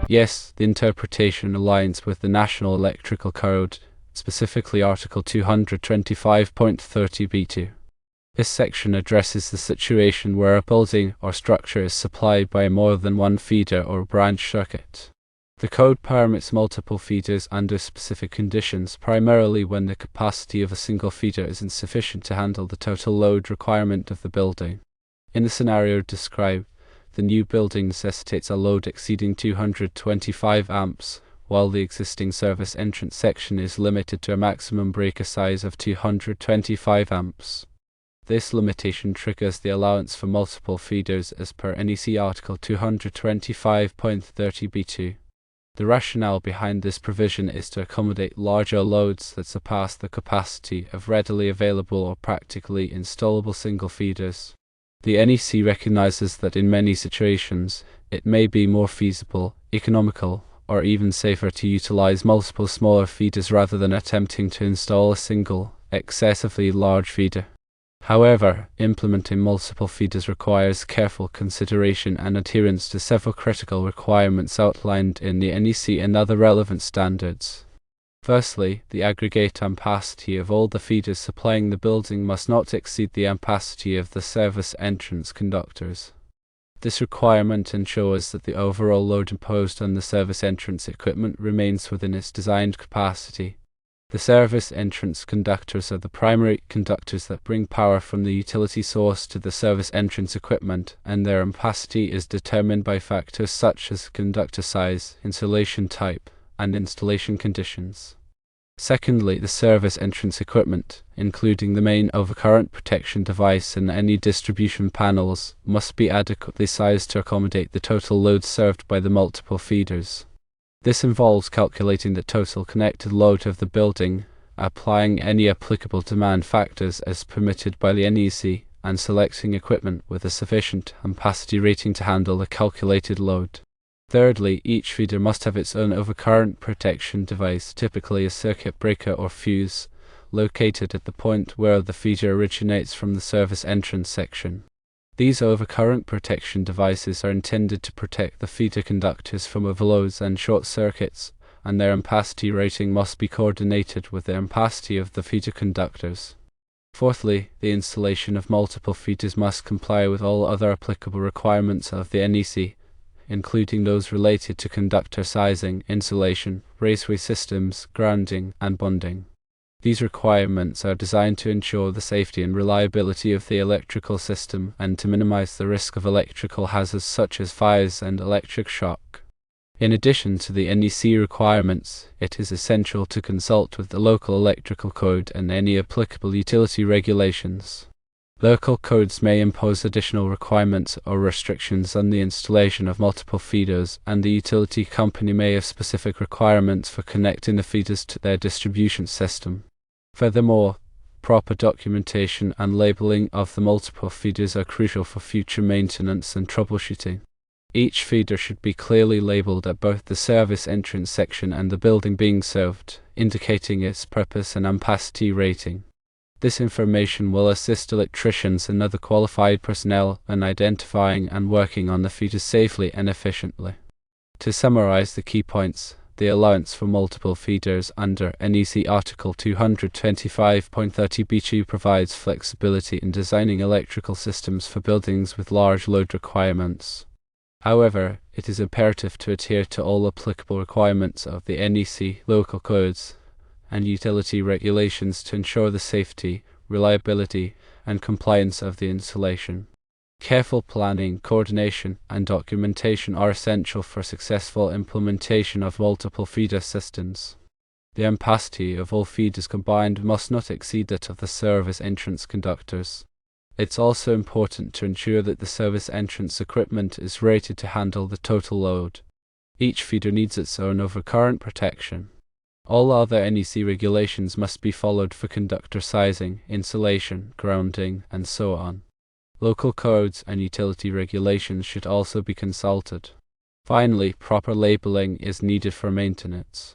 Yes, the interpretation aligns with the National Electrical Code, specifically Article 225.30b2. This section addresses the situation where a building or structure is supplied by more than one feeder or branch circuit. The code permits multiple feeders under specific conditions, primarily when the capacity of a single feeder is insufficient to handle the total load requirement of the building. In the scenario described, the new building necessitates a load exceeding 225 amps, while the existing service entrance section is limited to a maximum breaker size of 225 amps. This limitation triggers the allowance for multiple feeders as per NEC Article 225.30b2. The rationale behind this provision is to accommodate larger loads that surpass the capacity of readily available or practically installable single feeders. The NEC recognizes that in many situations, it may be more feasible, economical, or even safer to utilize multiple smaller feeders rather than attempting to install a single, excessively large feeder. However, implementing multiple feeders requires careful consideration and adherence to several critical requirements outlined in the NEC and other relevant standards. Firstly, the aggregate ampacity of all the feeders supplying the building must not exceed the ampacity of the service entrance conductors. This requirement ensures that the overall load imposed on the service entrance equipment remains within its designed capacity. The service entrance conductors are the primary conductors that bring power from the utility source to the service entrance equipment, and their ampacity is determined by factors such as conductor size, insulation type, and installation conditions. Secondly, the service entrance equipment, including the main overcurrent protection device and any distribution panels, must be adequately sized to accommodate the total load served by the multiple feeders. This involves calculating the total connected load of the building, applying any applicable demand factors as permitted by the NEC, and selecting equipment with a sufficient ampacity rating to handle the calculated load. Thirdly, each feeder must have its own overcurrent protection device, typically a circuit breaker or fuse, located at the point where the feeder originates from the service entrance section. These overcurrent protection devices are intended to protect the feeder conductors from overloads and short circuits, and their ampacity rating must be coordinated with the ampacity of the feeder conductors. Fourthly, the installation of multiple feeders must comply with all other applicable requirements of the NEC, including those related to conductor sizing, insulation, raceway systems, grounding, and bonding. These requirements are designed to ensure the safety and reliability of the electrical system and to minimize the risk of electrical hazards such as fires and electric shock. In addition to the NEC requirements, it is essential to consult with the local electrical code and any applicable utility regulations. Local codes may impose additional requirements or restrictions on the installation of multiple feeders, and the utility company may have specific requirements for connecting the feeders to their distribution system. Furthermore, proper documentation and labeling of the multiple feeders are crucial for future maintenance and troubleshooting. Each feeder should be clearly labeled at both the service entrance section and the building being served, indicating its purpose and ampacity rating. This information will assist electricians and other qualified personnel in identifying and working on the feeders safely and efficiently. To summarize the key points, the allowance for multiple feeders under NEC Article 225.30b2 provides flexibility in designing electrical systems for buildings with large load requirements. However, it is imperative to adhere to all applicable requirements of the NEC local codes and utility regulations to ensure the safety, reliability, and compliance of the installation. Careful planning, coordination, and documentation are essential for successful implementation of multiple feeder systems. The ampacity of all feeders combined must not exceed that of the service entrance conductors. It's also important to ensure that the service entrance equipment is rated to handle the total load. Each feeder needs its own overcurrent protection. All other NEC regulations must be followed for conductor sizing, insulation, grounding, and so on. Local codes and utility regulations should also be consulted. Finally, proper labeling is needed for maintenance.